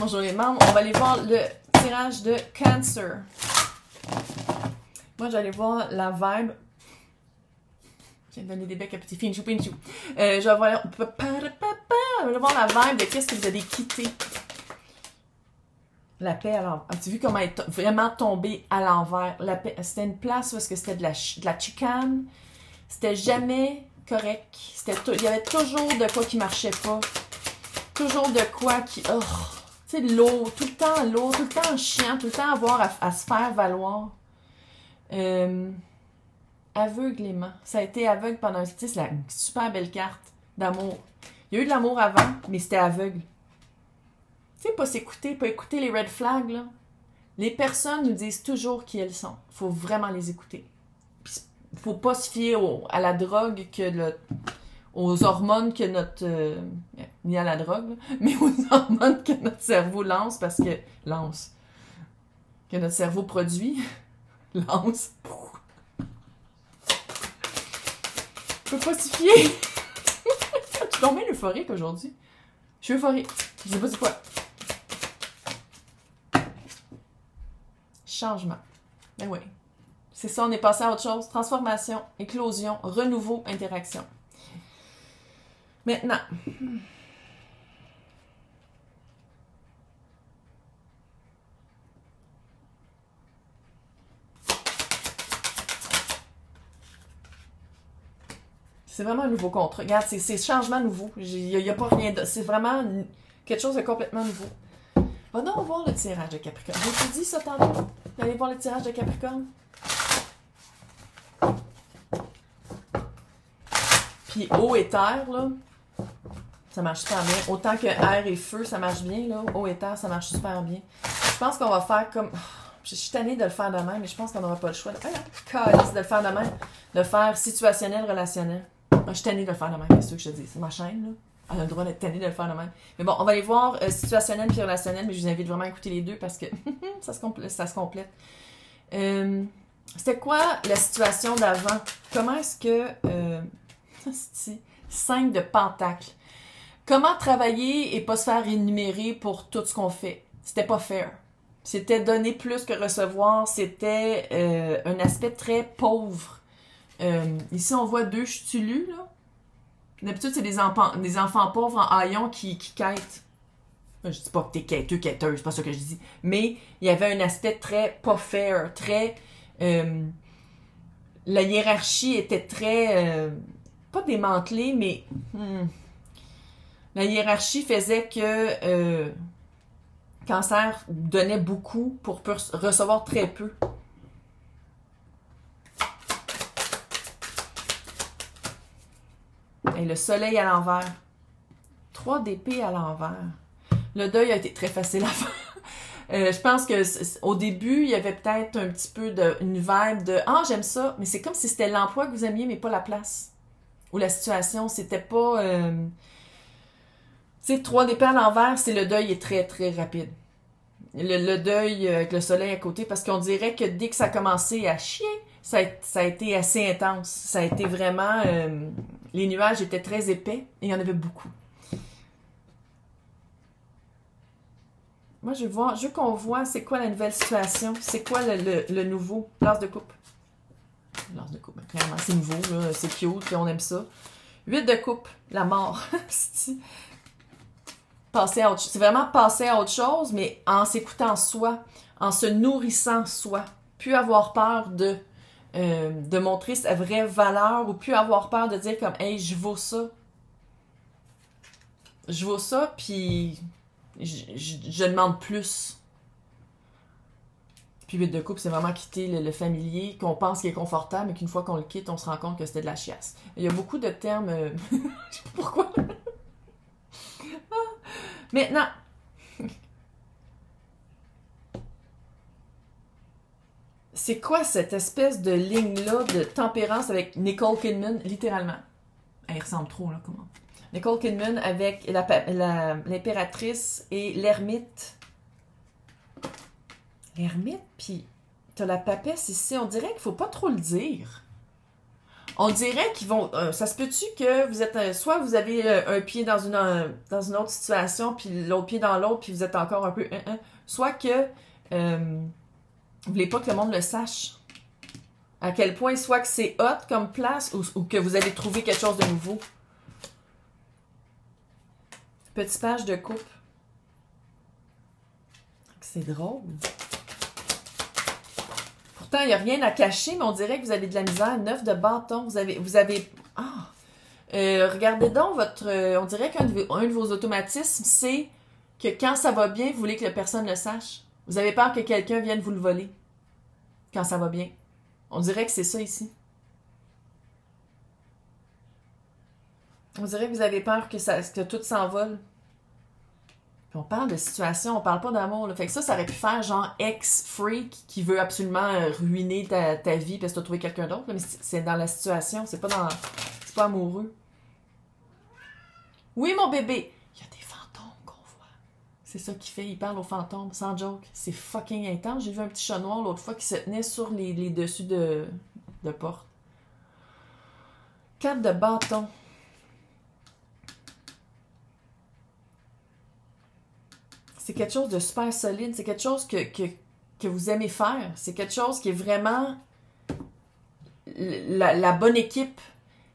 Bonjour les membres. On va aller voir le tirage de Cancer. Moi, j'allais voir la vibe. Je viens de donner des becs à petit pinchou. Je vais voir la vibe de qu'est-ce que vous allez quitter. La paix à l'envers. As-tu vu comment elle est vraiment tombée à l'envers? La paix, c'était une place où c'était de la chicane. C'était jamais correct. Il y avait toujours de quoi qui marchait pas. Toujours de quoi qui... Oh, tu sais, l'eau, tout le temps chiant, tout le temps avoir à se faire valoir. Aveuglément. Ça a été aveugle pendant un... Tu sais, c'est une super belle carte d'amour. Il y a eu de l'amour avant, mais c'était aveugle. Tu sais, pas s'écouter, pas écouter les red flags, là. Les personnes nous disent toujours qui elles sont. Il faut vraiment les écouter. Puis, faut pas se fier à la drogue aux hormones que notre... ni à la drogue, là, mais aux hormones que notre cerveau lance, parce que... que notre cerveau produit. Lance. Je peux pas s'y fier. Je suis tombée euphorique aujourd'hui. Je suis euphorique. Je sais pas c'est quoi. Changement. Ben oui. C'est ça, on est passé à autre chose. Transformation, éclosion, renouveau, interaction. Maintenant. C'est vraiment un nouveau contrat. Regarde, c'est changement nouveau. Il n'y a pas rien de... C'est vraiment quelque chose de complètement nouveau. Va donc voir le tirage de Capricorne. J'ai dit ça tantôt. Allez voir le tirage de Capricorne. Puis eau et terre, là, ça marche super bien. Autant que air et feu, ça marche bien, là. Eau et terre, ça marche super bien. Je pense qu'on va faire comme... Je suis tannée de le faire de même, mais je pense qu'on n'aura pas le choix. De le faire de même. De faire situationnel, relationnel. Je suis tannée de le faire de même, c'est ce que je te dis. C'est ma chaîne, là. Elle a le droit d'être tannée de le faire de même. Mais bon, on va aller voir situationnel puis relationnel, mais je vous invite vraiment à écouter les deux parce que ça se complète. C'était quoi la situation d'avant? Comment est-ce que... 5 de pentacles. Comment travailler et pas se faire énumérer pour tout ce qu'on fait? C'était pas fair. C'était donner plus que recevoir. C'était un aspect très pauvre. Ici, on voit 2 ch'tulus, là. D'habitude, c'est des enfants pauvres en haillons qui quêtent. Je dis pas que t'es quêteux, quêteuse, c'est pas ça que je dis. Mais il y avait un aspect très pas fair, très... la hiérarchie était très... pas démantelée, mais... la hiérarchie faisait que... Cancer donnait beaucoup pour recevoir très peu. Et le soleil à l'envers. 3 d'épée à l'envers. Le deuil a été très facile à faire. Je pense que au début, il y avait peut-être un petit peu une vibe de « Ah, j'aime ça », mais c'est comme si c'était l'emploi que vous aimiez, mais pas la place. Ou la situation, c'était pas... Tu sais, 3 d'épée à l'envers, c'est le deuil est très, très rapide. Le deuil avec le soleil à côté, parce qu'on dirait que dès que ça a commencé à chier, ça a été assez intense. Ça a été vraiment... les nuages étaient très épais et il y en avait beaucoup. Moi, je veux qu'on voit c'est quoi la nouvelle situation, c'est quoi le nouveau. L'as de coupe. L'as de coupe, clairement, c'est nouveau, c'est cute, puis on aime ça. 8 de coupe, la mort. Passer à autre chose. C'est vraiment passer à autre chose, mais en s'écoutant soi, en se nourrissant soi. Plus avoir peur de montrer sa vraie valeur ou plus avoir peur de dire comme « Hey, je vaux ça. Je vaux ça, puis je demande plus. » Puis 8 de coupe, c'est vraiment quitter le familier qu'on pense qu'il est confortable, mais qu'une fois qu'on le quitte, on se rend compte que c'était de la chiasse. Il y a beaucoup de termes... je sais pas pourquoi. Maintenant... C'est quoi cette espèce de ligne-là de tempérance avec Nicole Kidman, littéralement? Elle ressemble trop, là, comment? Nicole Kidman avec l'impératrice et l'ermite. L'ermite, puis t'as la papesse ici. On dirait qu'il faut pas trop le dire. On dirait qu'ils vont... ça se peut-tu que vous êtes... soit vous avez un pied dans une autre situation, puis l'autre pied dans l'autre, puis vous êtes encore un peu... soit que vous voulez pas que le monde le sache. À quel point, soit que c'est hot comme place, ou que vous allez trouver quelque chose de nouveau. Petite page de coupe. C'est drôle. Pourtant, il n'y a rien à cacher, mais on dirait que vous avez de la misère. 9 de bâton. Vous avez... Ah! Regardez donc votre... on dirait qu'un de vos automatismes, c'est que quand ça va bien, vous voulez que la personne le sache. Vous avez peur que quelqu'un vienne vous le voler. Quand ça va bien. On dirait que c'est ça ici. On dirait que vous avez peur que tout s'envole. Puis on parle de situation, on parle pas d'amour. Là. Fait que ça aurait pu faire genre ex-freak qui veut absolument ruiner ta vie parce que t'as trouvé quelqu'un d'autre. Mais c'est dans la situation, c'est pas amoureux. Oui, mon bébé! Il y a des fantômes qu'on voit. C'est ça qu'il fait, il parle aux fantômes, sans joke. C'est fucking intense. J'ai vu un petit chat noir l'autre fois qui se tenait sur les dessus de porte. 4 de bâton. C'est quelque chose de super solide. C'est quelque chose que vous aimez faire. C'est quelque chose qui est vraiment la bonne équipe,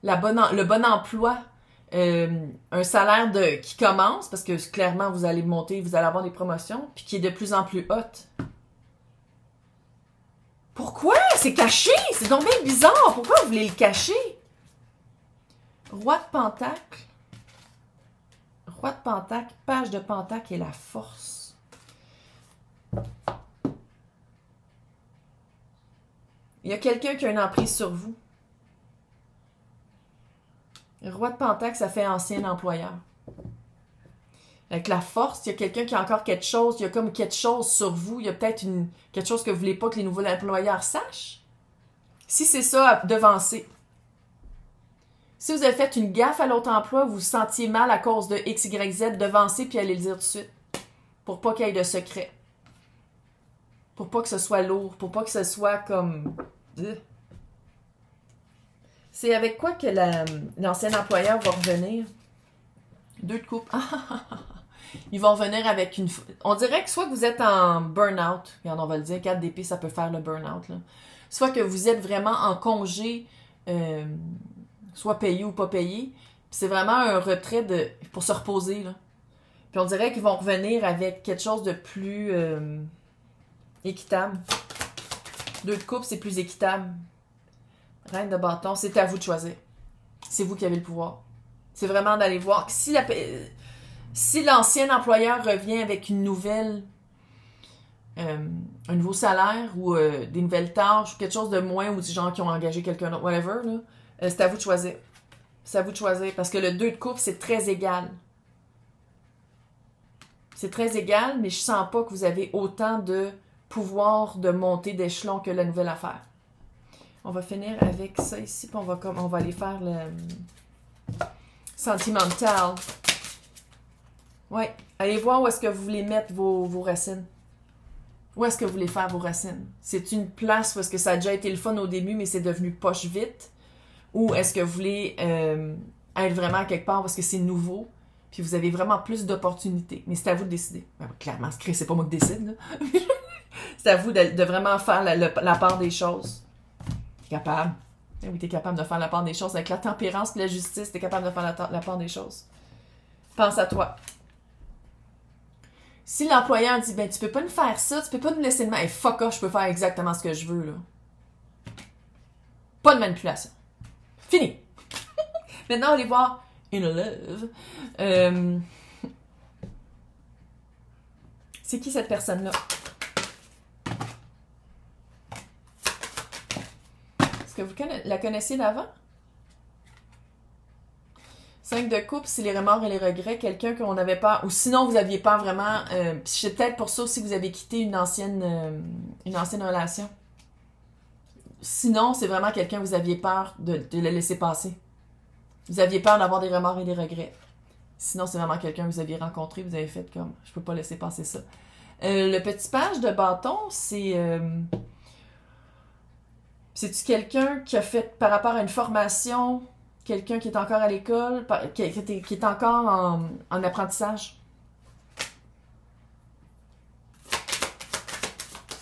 le bon emploi. Un salaire qui commence, parce que clairement vous allez monter, vous allez avoir des promotions, puis qui est de plus en plus haute. Pourquoi? C'est caché! C'est donc bien bizarre! Pourquoi vous voulez le cacher? Roi de Pentacle. Roi de Pentacle, page de Pentacle et la force. Il y a quelqu'un qui a une emprise sur vous. Roi de Pentacle, ça fait ancien employeur. Avec la force, il y a quelqu'un qui a encore quelque chose, il y a comme quelque chose sur vous, il y a peut-être quelque chose que vous voulez pas que les nouveaux employeurs sachent. Si c'est ça, devancez. Si vous avez fait une gaffe à l'autre emploi, vous vous sentiez mal à cause de X, Y, Z, devancez puis allez le dire tout de suite. Pour pas qu'il y ait de secret. Pour pas que ce soit lourd, pour pas que ce soit comme... C'est avec quoi que l'ancien employeur va revenir? 2 de coupe. Ils vont revenir avec une... On dirait que soit que vous êtes en burn-out, regarde, on va le dire, 4 d'épée, ça peut faire le burn-out, là. Soit que vous êtes vraiment en congé, soit payé ou pas payé. C'est vraiment un retrait pour se reposer, là. Puis on dirait qu'ils vont revenir avec quelque chose de plus équitable. 2 de coupe, c'est plus équitable. Reine de bâton, c'est à vous de choisir. C'est vous qui avez le pouvoir. C'est vraiment d'aller voir. Si l'ancien employeur revient avec une nouvelle, un nouveau salaire ou des nouvelles tâches ou quelque chose de moins ou des gens qui ont engagé quelqu'un d'autre, whatever, là, c'est à vous de choisir. C'est à vous de choisir parce que le 2 de coupe, c'est très égal. C'est très égal, mais je sens pas que vous avez autant de pouvoir de monter d'échelon que la nouvelle affaire. On va finir avec ça ici, puis on va aller faire le sentimental. Ouais, allez voir où est-ce que vous voulez mettre vos racines. Où est-ce que vous voulez faire vos racines? C'est une place où est-ce que ça a déjà été le fun au début, mais c'est devenu poche vite? Ou est-ce que vous voulez être vraiment quelque part parce que c'est nouveau, puis vous avez vraiment plus d'opportunités? Mais c'est à vous de décider. Ben, clairement, c'est pas moi qui décide, là. C'est à vous de vraiment faire la part des choses. T'es capable. Oui, t'es capable de faire la part des choses. Avec la tempérance et la justice, t'es capable de faire la part des choses. Pense à toi. Si l'employeur dit, ben, tu peux pas me faire ça, tu peux pas me laisser de main. Hey, fuck off, je peux faire exactement ce que je veux, là. Pas de manipulation. Fini. Maintenant, allez voir In Love. C'est qui cette personne-là? Est-ce que vous la connaissiez d'avant? 5 de coupe, c'est les remords et les regrets. Quelqu'un qu'on n'avait pas... Ou sinon, vous aviez pas vraiment... c'est peut-être pour ça aussi que vous avez quitté une ancienne relation. Sinon, c'est vraiment quelqu'un que vous aviez peur de le laisser passer. Vous aviez peur d'avoir des remords et des regrets. Sinon, c'est vraiment quelqu'un que vous aviez rencontré, vous avez fait comme, je peux pas laisser passer ça. Le petit page de bâton, c'est C'est-tu quelqu'un qui a fait par rapport à une formation, quelqu'un qui est encore à l'école, qui est encore en apprentissage?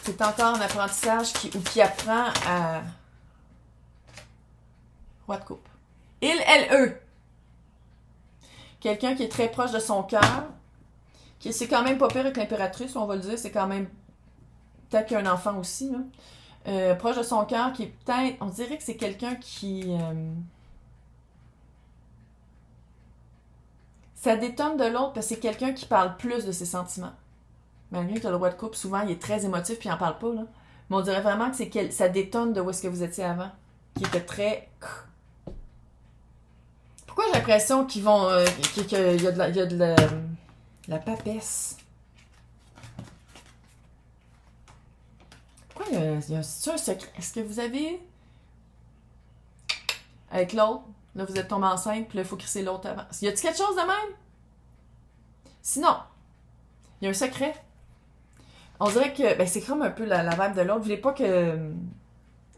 C'est encore en apprentissage ou qui apprend à... Roi de coupe. Il, elle, eux. Quelqu'un qui est très proche de son cœur, qui c'est quand même pas pire avec l'impératrice, on va le dire, c'est quand même peut-être qu'un enfant aussi, là. Proche de son cœur, qui est peut-être, on dirait que c'est quelqu'un qui... ça détonne de l'autre parce que c'est quelqu'un qui parle plus de ses sentiments. Malgré que le roi de coupe, souvent, il est très émotif puis il en parle pas, là. Mais on dirait vraiment que ça détonne de où est-ce que vous étiez avant. Qui était très... Pourquoi j'ai l'impression qu'ils vont... qu'il y a de la papesse? Pourquoi il y a un secret? Est-ce que vous avez... Avec l'autre, là, vous êtes tombé enceinte, puis là, il faut crisser l'autre avant. Y a-t-il quelque chose de même? Sinon, il y a un secret. On dirait que... Ben, c'est comme un peu la vibe de l'autre. Vous voulez pas que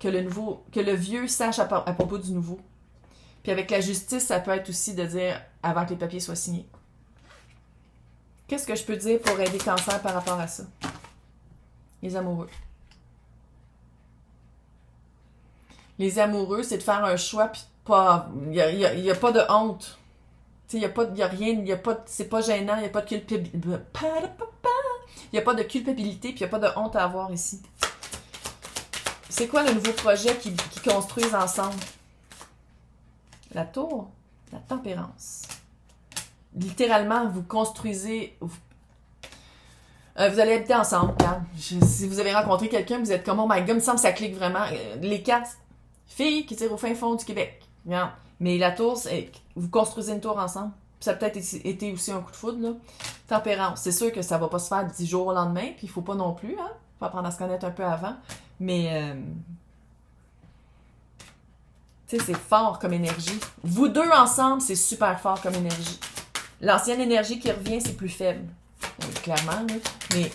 le vieux sache à propos du nouveau. Puis avec la justice, ça peut être aussi de dire avant que les papiers soient signés. Qu'est-ce que je peux dire pour aider Cancer par rapport à ça? Les amoureux. Les amoureux, c'est de faire un choix, puis pas... Il y a pas de honte. Tu sais, il y a rien, c'est pas gênant, il n'y a pas de culpabilité. Il n'y a pas de culpabilité, puis il n'y a pas de honte à avoir ici. C'est quoi le nouveau projet qu'ils construisent ensemble? La tour, la tempérance. Littéralement, vous construisez... vous allez habiter ensemble. Si vous avez rencontré quelqu'un, vous êtes comme, oh my god, il me semble que ça clique vraiment. Les quatre filles qui tirent au fin fond du Québec. Regarde. Mais la tour, vous construisez une tour ensemble. Ça a peut-être été aussi un coup de foudre, là. Tempérance. C'est sûr que ça va pas se faire 10 jours au lendemain, puis il faut pas non plus, hein. Faut apprendre à se connaître un peu avant. Mais, tu sais, c'est fort comme énergie. Vous deux ensemble, c'est super fort comme énergie. L'ancienne énergie qui revient, c'est plus faible. Oui, clairement, là. Mais...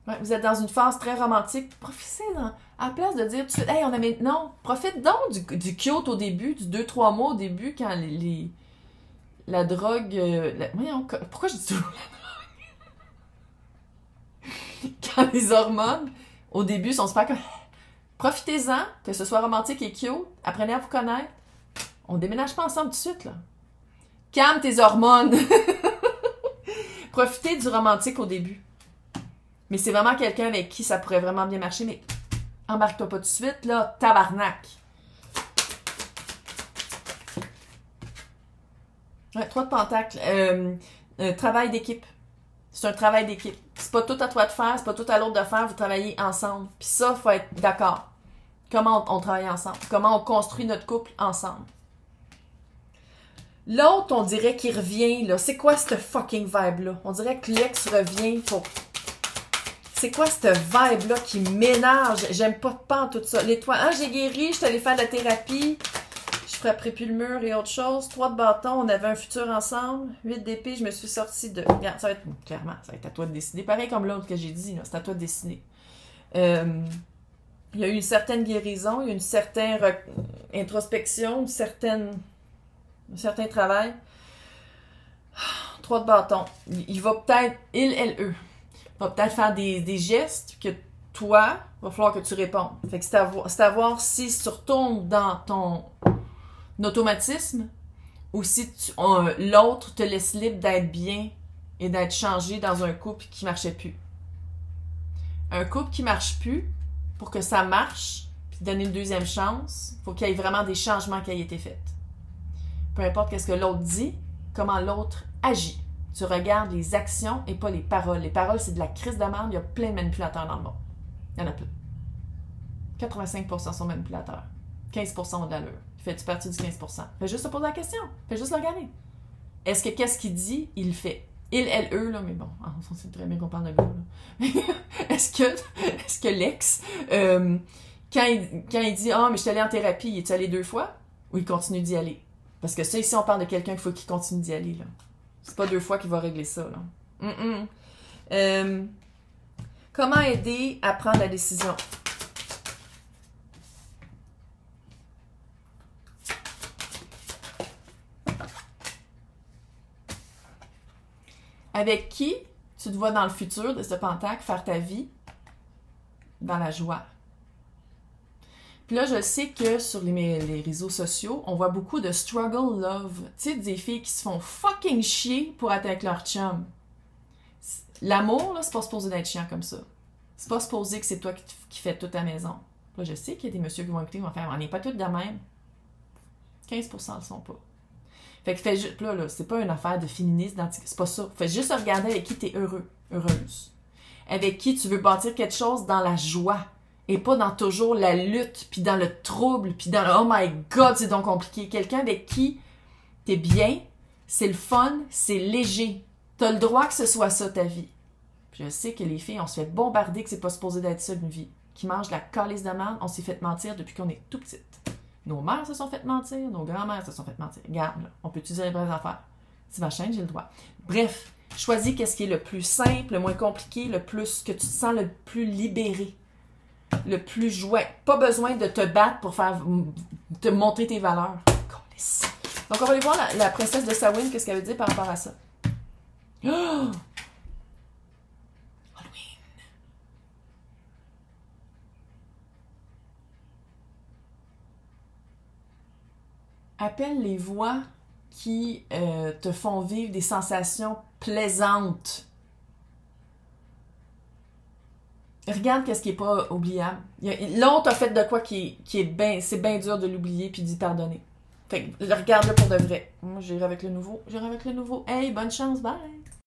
ouais, vous êtes dans une phase très romantique. Profitez-en. À la place de dire tout de suite, hey, on a mis... Non, profite donc du cute au début, du 2-3 mois au début, quand la drogue... Voyons, pourquoi je dis toujours la drogue? Quand les hormones, au début, sont super... Profitez-en, que ce soit romantique et cute. Apprenez à vous connaître. On déménage pas ensemble tout de suite, là. Calme tes hormones. Profitez du romantique au début. Mais c'est vraiment quelqu'un avec qui ça pourrait vraiment bien marcher, mais embarque-toi pas tout de suite, là, tabarnak. Ouais, 3 de pentacles. Travail d'équipe. C'est un travail d'équipe. C'est pas tout à toi de faire, c'est pas tout à l'autre de faire, vous travaillez ensemble. Puis ça, faut être d'accord. Comment on travaille ensemble? Comment on construit notre couple ensemble? L'autre, on dirait qu'il revient, là. C'est quoi cette fucking vibe-là? On dirait que l'ex revient pour... C'est quoi cette vibe-là qui m'énerve? J'aime pas tout ça. L'étoile, ah, j'ai guéri, je suis allée faire de la thérapie. Je frapperai plus le mur et autre chose. 3 de bâton, on avait un futur ensemble. 8 d'épée, je me suis sortie de... Regarde, ça va être... Clairement, ça va être à toi de décider. Pareil comme l'autre que j'ai dit, là. C'est à toi de décider. Il y a eu une certaine guérison, il y a eu une certaine introspection, un certain travail. 3 de bâton. Il va peut-être... elle, eux. Va peut-être faire des gestes que toi, va falloir que tu répondes. Fait que c'est à voir si tu retournes dans ton automatisme ou si l'autre te laisse libre d'être bien et d'être changé dans un couple qui marchait plus. Un couple qui marche plus, pour que ça marche, puis donner une deuxième chance, il faut qu'il y ait vraiment des changements qui aient été faits. Peu importe qu'est-ce que l'autre dit, comment l'autre agit. Tu regardes les actions et pas les paroles. Les paroles, c'est de la crise de merde. Il y a plein de manipulateurs dans le monde. Il y en a plein. 85% sont manipulateurs. 15% ont de l'allure. Fais-tu partie du 15%? Fais juste te poser la question. Fais juste le regarder. Est-ce que qu'est-ce qu'il dit, il le fait? Il, elle, eux, là, mais bon, on sait très bien qu'on parle de gars, là. Est-ce que l'ex, quand il dit « Ah, mais je suis allé en thérapie », il est allé 2 fois? Ou il continue d'y aller? Parce que ça, ici, on parle de quelqu'un qu'il faut qu'il continue d'y aller, là. C'est pas 2 fois qu'il va régler ça, là. Comment aider à prendre la décision? Avec qui tu te vois dans le futur de ce pentacle faire ta vie dans la joie? Puis là, je sais que sur les réseaux sociaux, on voit beaucoup de struggle love. Tu sais, des filles qui se font fucking chier pour être avec leur chum. L'amour, là, c'est pas supposé d'être chiant comme ça. C'est pas supposé que c'est toi qui fais toute ta maison. Là, je sais qu'il y a des messieurs qui vont écouter, qui vont faire, on n'est pas toutes de même. 15% le sont pas. Fait que là, c'est pas une affaire de féministe, c'est pas ça. Fais juste regarder avec qui t'es heureux, heureuse. Avec qui tu veux bâtir quelque chose dans la joie. Et pas dans toujours la lutte, puis dans le trouble, puis dans le « Oh my God, c'est donc compliqué ». Quelqu'un avec qui t'es bien, c'est le fun, c'est léger. T'as le droit que ce soit ça ta vie. Puis je sais que les filles, on se fait bombarder que c'est pas supposé d'être ça une vie. Qui mange la calice de merde, on s'est fait mentir depuis qu'on est tout petite. Nos mères se sont fait mentir, nos grands-mères se sont fait mentir. Regarde, là, on peut-tu dire les vraies affaires? C'est ma chaîne, j'ai le droit. Bref, choisis qu'est-ce qui est le plus simple, le moins compliqué, le plus que tu te sens le plus libéré. Le plus jouet. Pas besoin de te battre pour te montrer tes valeurs. Donc, on va aller voir la princesse de Samhain, qu'est-ce qu'elle veut dire par rapport à ça. Oh! Halloween. Appelle les voix qui te font vivre des sensations plaisantes. Regarde qu'est-ce qui est pas oubliable. L'autre a fait de quoi qui est bien... C'est bien dur de l'oublier puis d'y pardonner. Fait que regarde-le pour de vrai. Moi, j'irai avec le nouveau. Hey, bonne chance, bye!